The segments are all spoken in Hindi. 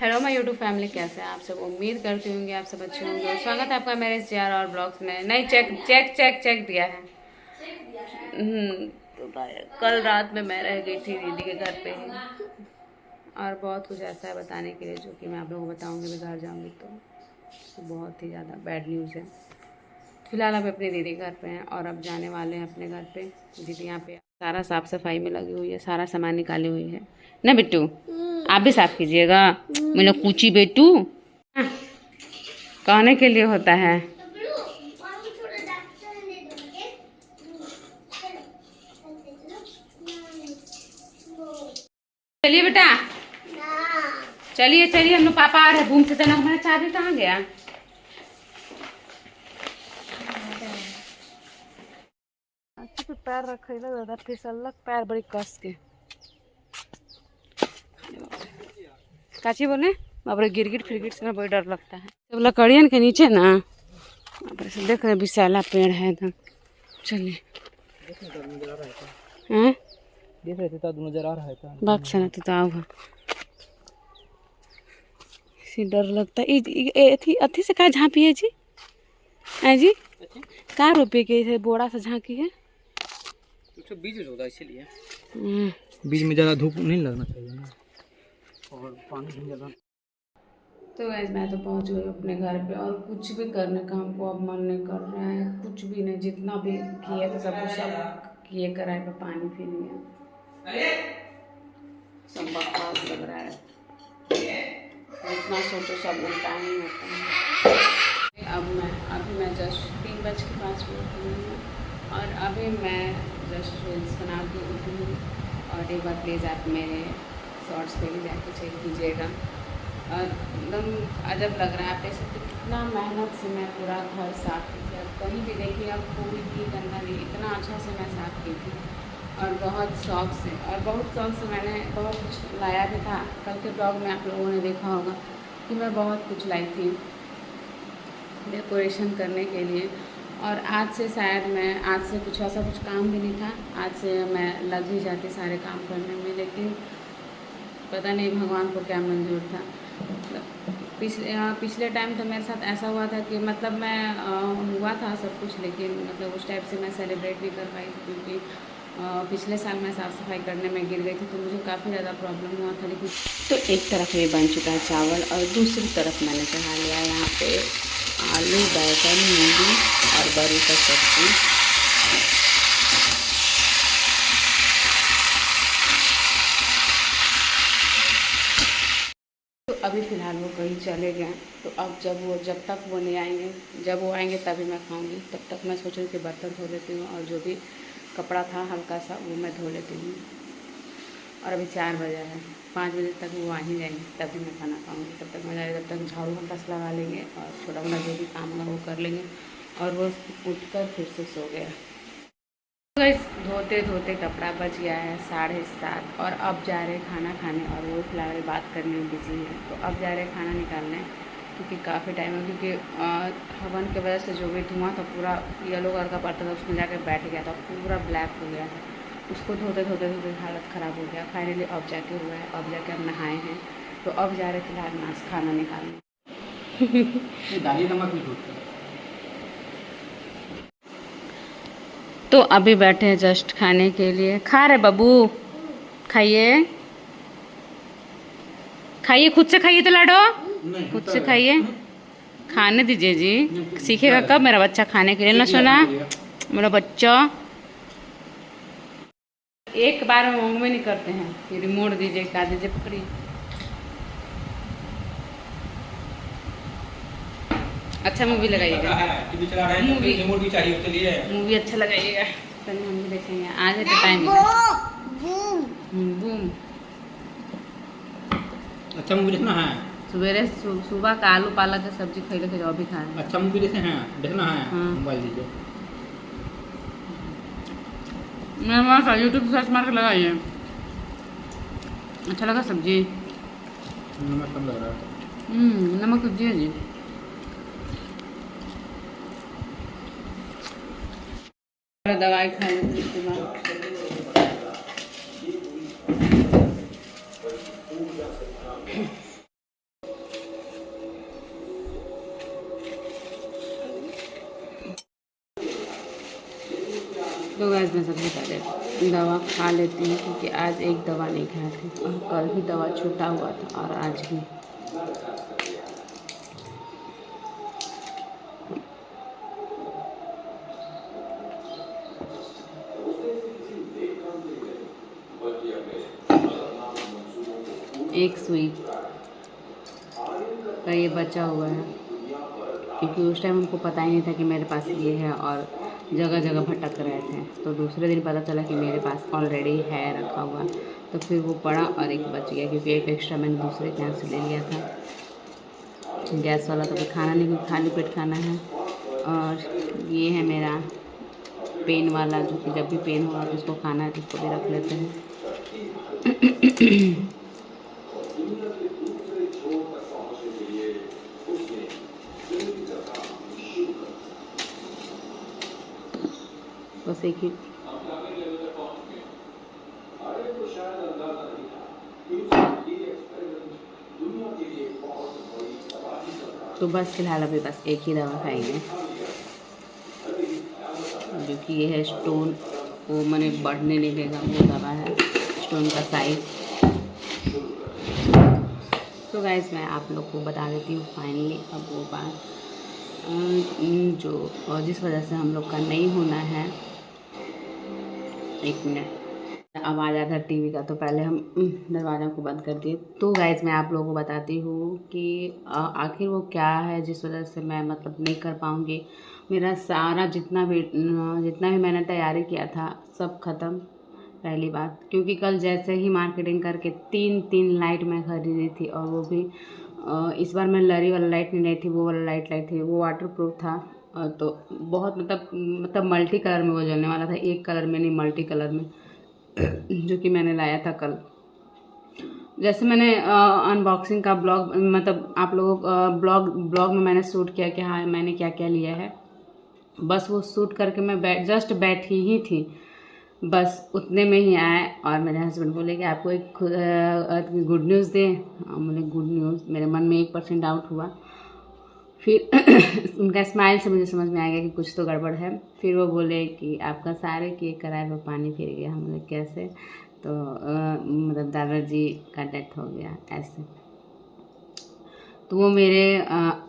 हेलो माय यूट्यूब फैमिली, कैसे हैं आप सब। उम्मीद करती होंगे आप सब अच्छे होंगे। स्वागत है आपका मेरे CR और ब्लॉग्स में। नहीं, चेक दिया है। तो कल रात में मैं रह गई थी दीदी के घर पे ही, और बहुत कुछ ऐसा है बताने के लिए जो कि मैं आप लोगों को बताऊंगी। मैं घर जाऊंगी तो बहुत ही ज़्यादा बैड न्यूज़ है। फिलहाल अब अपनी दीदी घर पे हैं और अब जाने वाले हैं अपने घर पे। दीदी यहाँ पे सारा साफ सफाई में लगी हुई है, सारा सामान निकाली हुई है ना बिट्टू। आप भी साफ कीजिएगा मेरा कुची बेटू। कहने के लिए होता है। चलिए बेटा, चलिए हम लोग पापा आ रहे हैं घूम से। तना हमारा चाबी कहाँ गया? पे पैर रखे दादा, फिसलक पैर बड़ी कस के। काची बोले बाबरे, गिरगिट फिरगिट से बड़ी डर लगता है। जब लकड़ियन के नीचे ना से देख रहे विशाला पेड़ है एकदम। चलिए देख रहे थे तब नजर आ रहा है था। बाग से ना तो आओ इसी डर लगता है। अथी से का झांपी है जी? है जी का रुपये के बोरा से झांकी है? तो बीज होता है इसीलिए बीज में ज़्यादा धूप नहीं लगना चाहिए ना, और पानी भी ज़्यादा। तो गाइस मैं तो पहुंच गई अपने घर पे, और कुछ भी करने का हमको अब मन नहीं कर रहा है। कुछ भी नहीं, जितना भी किया था सब कुछ सब किए कराए पे पानी भी नहीं है। सब बकवास लग रहा है। जितना सोचो सब उल्टा ही होता है। अभी मैं जस्ट 3:05 हुई हूँ, और अभी मैं जस्ट रील्स बना के उठी हूँ। और एक बार प्लीज़ आप मेरे शॉर्ट्स पे भी जाके चेक कीजिएगा। और एकदम अजब लग रहा है। आप देख सकते कितना मेहनत से मैं पूरा घर साफ की थी। अब कहीं भी देखिए, अब कोई भी गंदा नहीं, इतना अच्छा से मैं साफ की थी, और बहुत शौक से मैंने बहुत कुछ लाया भी था। कल के ब्लॉग में आप लोगों ने देखा होगा कि मैं बहुत कुछ लाई थी डेकोरेशन करने के लिए। और आज से कुछ ऐसा कुछ काम भी नहीं था। आज से मैं लग भी जाती सारे काम करने में, लेकिन पता नहीं भगवान को क्या मंजूर था। पिछले टाइम तो मेरे साथ ऐसा हुआ था कि मतलब मैं हुआ था सब कुछ, लेकिन मतलब उस टाइप से मैं सेलिब्रेट भी कर पाई, क्योंकि पिछले साल मैं साफ़ सफाई करने में गिर गई थी, तो मुझे काफ़ी ज़्यादा प्रॉब्लम हुआ था। लेकिन तो एक तरफ ये बन चुका है चावल, और दूसरी तरफ मैंने चढ़ा लिया यहाँ पे आलू, बैगन, मूली और बड़ी का सब्जी। तो अभी फ़िलहाल वो कहीं चले गए, तो अब जब तक वो नहीं आएंगे, जब वो आएंगे तभी मैं खाऊंगी। तब तक मैं सोच रही हूँ कि बर्तन धो लेती हूँ, और जो भी कपड़ा था हल्का सा वो मैं धो लेती हूँ। और अभी 4 बजे है, 5 बजे तक वो आ ही जाएंगे, तभी मैं खाना खाऊंगी। तब तक मैं जब तक झाड़ू हल्का सा लगा लेंगे और छोटा मोटा जो भी काम होगा वो कर लेंगे। और वो उठकर फिर से सो गया। धोते धोते कपड़ा बच गया है 7:30, और अब जा रहे खाना खाने। और वो फिलहाल बात करने में बिजी है, तो अब जा रहे खाना निकालने, क्योंकि काफ़ी टाइम है। क्योंकि हवन की वजह से जो भी धुआं था पूरा येलो कलर का पड़ता था, उसमें जाकर बैठ गया था, पूरा ब्लैक हो गया था। उसको धोते धोते हालत ख़राब हो गया। फाइनली अब जाके हुआ है, अब जाके हम नहाए हैं, तो अब जा रहे फिलहाल खाना निकालने। तो अभी बैठे हैं जस्ट खाने के लिए। खा रहे बाबू, खाइए खाइए, खुद से खाइए तो लाडो, खुद से खाइए, खाने दीजिए जी। सीखेगा कब मेरा बच्चा खाने के लिए ना? सुना मेरा बच्चा एक बार में मांग में नहीं करते हैं कि रिमोट दीजिए, खा दीजिए, पकड़िए। अच्छा मूवी लगाइएगा, मूवी अच्छा लगाइएगा, तभी हम भी देखेंगे। आज है तो टाइम बूम। अच्छा मूवी देखना है। सवेरे सुबह का आलू पालक की सब्जी खैले के जो भी खा रहे। अच्छा मूवी देखना है। हाँ। मोबाइल दीजिए। मैं यूट्यूब सर्च मार के लगाइए। अच्छा लगा सब्जी? नमक कम लग रहा है। नमक दीजिए जी। दवाई खाने के बाद तो गाइस मैं सबसे पहले दवा खा लेती हूँ, क्योंकि आज एक दवा नहीं खाए थे और कल भी दवा छूटा हुआ था और आज भी। एक सुई का ये बचा हुआ है, क्योंकि उस टाइम हमको पता ही नहीं था कि मेरे पास ये है और जगह जगह भटक रहे थे। तो दूसरे दिन पता चला कि मेरे पास ऑलरेडी है रखा हुआ, तो फिर वो पड़ा और एक बच गया, क्योंकि एक एक्स्ट्रा मैंने दूसरे के यहाँ से ले लिया था। गैस वाला तो खाना नहीं, खाली पेट खाना है। और ये है मेरा पेन वाला, जो कि जब भी पेन होगा तो उसको खाना है, तो उसको भी रख लेते हैं। बस एक ही तो बस फिलहाल अभी बस एक ही दवा खाएंगे, जो कि ये है स्टोन, वो मैंने बढ़ने नहीं देगा, वो दवा है स्टोन का साइज। तो गाइस मैं आप लोग को बता देती हूँ फाइनली अब वो बात जो जिस वजह से हम लोग का नहीं होना है। एक मिनट, आवाज़ आ था टीवी का, तो पहले हम दरवाज़ा को बंद कर दिए। तो गाइस मैं आप लोगों को बताती हूँ कि आखिर वो क्या है जिस वजह से मैं मतलब नहीं कर पाऊँगी। मेरा सारा जितना भी मैंने तैयारी किया था सब ख़त्म, पहली बात। क्योंकि कल जैसे ही मार्केटिंग करके तीन लाइट मैं खरीदी थी, और वो भी इस बार मैं लरी वाला लाइट नहीं लाई थी, वो वाला लाइट लाई थी, वो वाटर प्रूफ था। तो बहुत मतलब मल्टी कलर में वो जलने वाला था, एक कलर में नहीं मल्टी कलर में, जो कि मैंने लाया था कल। जैसे मैंने अनबॉक्सिंग का ब्लॉग मतलब आप लोगों ब्लॉग में मैंने शूट किया कि हाँ मैंने क्या क्या लिया है, बस वो शूट करके मैं जस्ट बैठी ही थी, बस उतने में ही आए और मेरे हस्बैंड बोले कि आपको एक गुड न्यूज़ दें। बोले गुड न्यूज़, मेरे मन में 1% डाउट हुआ। फिर उनका स्माइल से मुझे समझ में आ गया कि कुछ तो गड़बड़ है। फिर वो बोले कि आपका सारे केक कराए पर पानी फिर गया। हम बोले कैसे? तो मतलब दादाजी का डेथ हो गया ऐसे। तो वो मेरे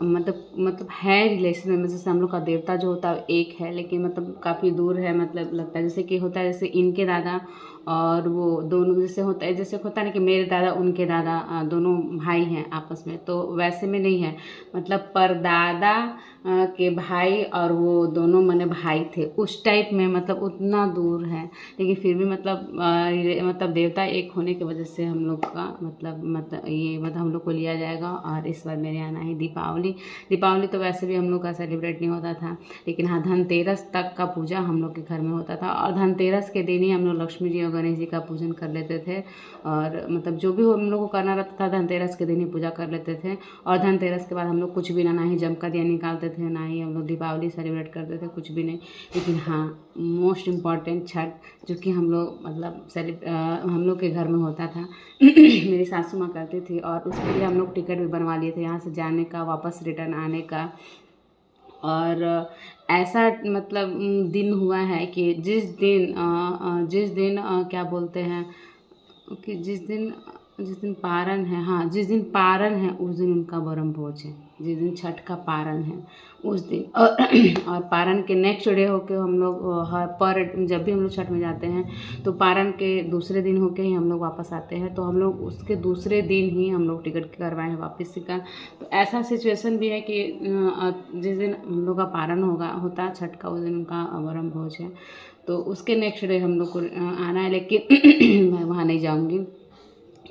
मतलब है रिलेशन में, जैसे हम लोग का देवता जो होता है एक है, लेकिन मतलब काफ़ी दूर है। मतलब लगता है जैसे कि होता है जैसे इनके दादा और वो दोनों जैसे होता है ना कि मेरे दादा उनके दादा दोनों भाई हैं आपस में, तो वैसे में नहीं है। मतलब परदादा के भाई और वो दोनों मने भाई थे उस टाइप में, मतलब उतना दूर है। लेकिन फिर भी मतलब देवता एक होने की वजह से हम लोग का मतलब हम लोग को लिया जाएगा। और इस बार मेरे यहाँ ही दीपावली तो वैसे भी हम लोग का सेलिब्रेट नहीं होता था, लेकिन हाँ धनतेरस तक का पूजा हम लोग के घर में होता था। और धनतेरस के दिन ही हम लोग लक्ष्मी जी और गणेश जी का पूजन कर लेते थे। और मतलब जो भी हम लोग को करना रहता था धनतेरस के दिन ही पूजा कर लेते थे। और धनतेरस के बाद हम लोग कुछ भी ना ही जम का दिया निकालते थे, ना ही हम लोग दीपावली सेलिब्रेट करते थे, कुछ भी नहीं। लेकिन हाँ मोस्ट इम्पॉर्टेंट छठ, जो कि हम लोग मतलब हम लोग के घर में होता था। मेरी सासू माँ करती थी, और उसके लिए हम लोग टिकट भी बनवा लिए थे यहाँ से जाने का, वापस रिटर्न आने का। और ऐसा मतलब दिन हुआ है कि जिस दिन क्या बोलते हैं कि जिस दिन पारण है, हाँ जिस दिन पारण है उस दिन उनका ब्रह्म भोज है। जिस दिन छठ का पारण है उस दिन और पारण के नेक्स्ट डे होके हम लोग जब भी हम लोग छठ में जाते हैं तो पारण के दूसरे दिन होके ही हम लोग वापस आते हैं। तो हम लोग उसके दूसरे दिन ही हम लोग टिकट करवाए हैं वापस का। तो ऐसा सिचुएशन भी है कि जिस दिन हम लोग का पारण होता है छठ का, उस दिन उनका ब्रह्म भोज है। तो उसके नेक्स्ट डे हम लोग को आना है, लेकिन मैं वहाँ नहीं जाऊँगी।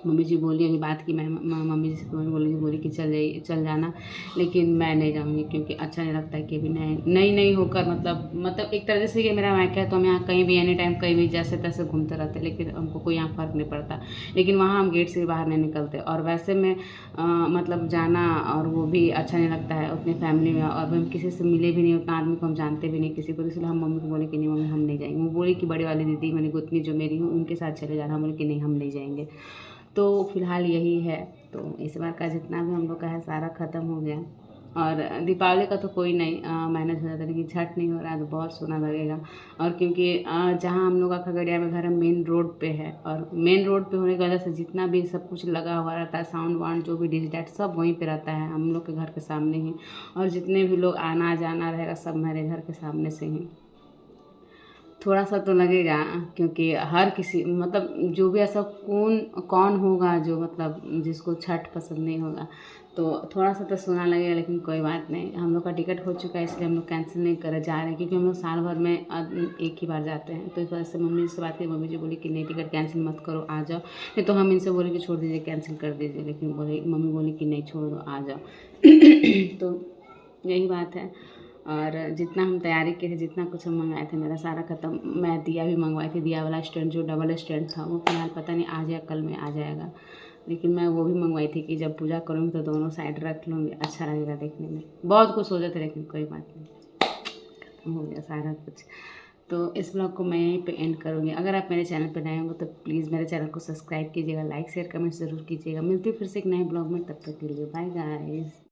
मम्मी जी बोली अभी बात की, मैं मम्मी जी से बोली कि चल जाना, लेकिन मैं नहीं जाऊँगी, क्योंकि अच्छा नहीं लगता है कि अभी नहीं होकर मतलब एक तरह से कि मेरा मायका है, तो हम यहाँ कहीं भी एनी टाइम कहीं भी जैसे तैसे घूमते रहते, लेकिन हमको कोई यहाँ फ़र्क नहीं पड़ता। लेकिन वहाँ हम गेट से भी बाहर नहीं निकलते, और वैसे में मतलब जाना और वो भी अच्छा नहीं लगता है उतनी फैमिली में। और हम किसी से मिले भी नहीं, उतना आदमी को हम जानते भी नहीं किसी को, इसलिए हम मम्मी को बोले कि नहीं मम्मी हम नहीं जाएंगे। वो बोली कि बड़ी वाली दीदी मैंने गोतनी जो मेरी हूँ उनके साथ चले जाना, हम बोले कि नहीं हम नहीं जाएंगे। तो फिलहाल यही है। तो इस बार का जितना भी हम लोग का है सारा ख़त्म हो गया। और दीपावली का तो कोई नहीं मैनेज हो जाता, लेकिन छठ नहीं हो रहा है तो बहुत सोना लगेगा। और क्योंकि जहाँ हम लोग का खगड़िया में घर है मेन रोड पे है, और मेन रोड पे होने की वजह से जितना भी सब कुछ लगा हुआ रहता है, साउंड वाउंड जो भी डिजिटल सब वहीं पे रहता है, हम लोग के घर के सामने ही। और जितने भी लोग आना जाना रहेगा सब मेरे घर के सामने से ही। थोड़ा सा तो लगेगा, क्योंकि हर किसी मतलब जो भी ऐसा कौन होगा जो मतलब जिसको छठ पसंद नहीं होगा, तो थोड़ा सा तो सोना लगेगा। लेकिन कोई बात नहीं, हम लोग का टिकट हो चुका है, इसलिए हम लोग कैंसिल नहीं कर जा रहे हैं, क्योंकि हम लोग साल भर में एक ही बार जाते हैं। तो इस वजह से मम्मी से बात की, मम्मी जी बोली कि नहीं टिकट कैंसिल मत करो, आ जाओ। नहीं तो हम इनसे बोले कि छोड़ दीजिए, कैंसिल कर दीजिए, लेकिन मम्मी बोली कि नहीं छोड़ दो, आ जाओ। तो यही बात है। और जितना हम तैयारी किए थे, जितना कुछ हम मंगाए थे, मेरा सारा ख़त्म। मैं दिया भी मंगवाई थी, दिया वाला स्टैंड जो डबल स्टैंड था, वो फिलहाल पता नहीं आज या कल में आ जाएगा। लेकिन मैं वो भी मंगवाई थी कि जब पूजा करूँगी तो दोनों साइड रख लूँगी, अच्छा लगेगा देखने में। बहुत कुछ सोचे थे, लेकिन कोई बात नहीं, खत्म हो गया सारा कुछ। तो इस ब्लॉग को मैं यहीं पे एंड करूँगी। अगर आप मेरे चैनल पर नए होंगे तो प्लीज़ मेरे चैनल को सब्सक्राइब कीजिएगा, लाइक शेयर कमेंट ज़रूर कीजिएगा। मिलती हूँ फिर से एक नए ब्लॉग में, तब तक के लिए बाय गाइस।